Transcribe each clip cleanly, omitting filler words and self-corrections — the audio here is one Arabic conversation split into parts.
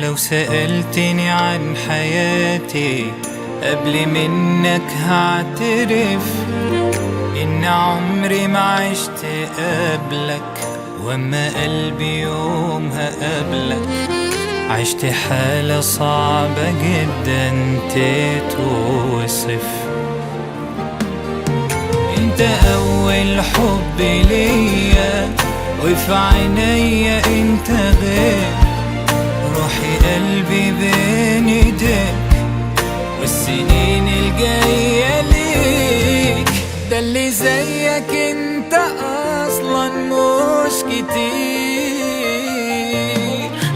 لو سألتني عن حياتي قبل منك هعترف إن عمري ما عشت قبلك، وأما قلبي يوم هقابلك عشت حالة صعبة جدا تتوصف. انت أول حب ليا وفي عينيا انت غير، روحي قلبي بين ايديك والسنين الجاية ليك. ده اللي زيك انت اصلا مش كتير،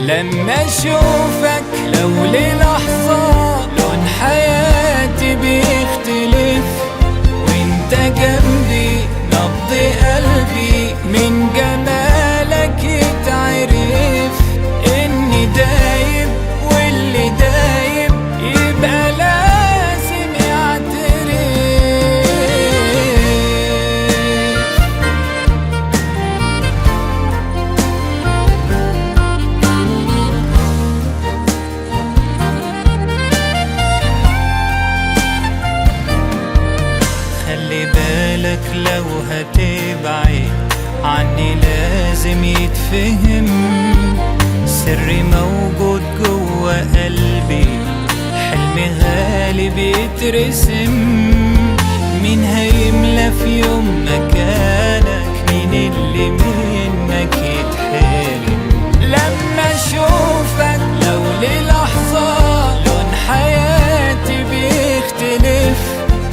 لما اشوفك لو للحظة لون حياتي بيختلف، وانت جنبي نبض قلبي من جمالك يتعرف. اني دايب واللي دايب يبقى لازم يعترف. خلي بالك لو هتبعد عني لازم يتفهم، سري موجود جوا قلبي، حلمي غالي بيترسم. مين هيملى في يوم مكانك؟ مين اللي منك يتحرم؟ لما اشوفك لو للحظة لون حياتي بيختلف،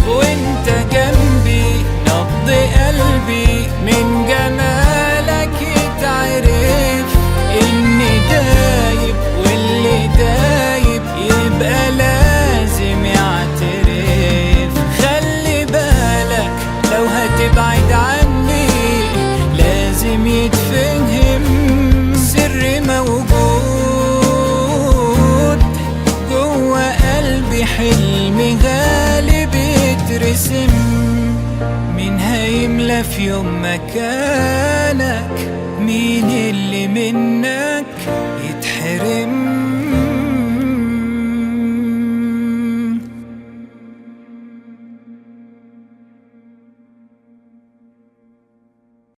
وانت جنبي نبض قلبي من جمالك يتعرف. اني دايب واللي دايب يبقى لازم يعترف. خلي بالك لو هتبعد عني لازم يتفهم، سري موجود جوا قلبي، حلمي غالي بيترسم. مين هيملى في يوم مكانك؟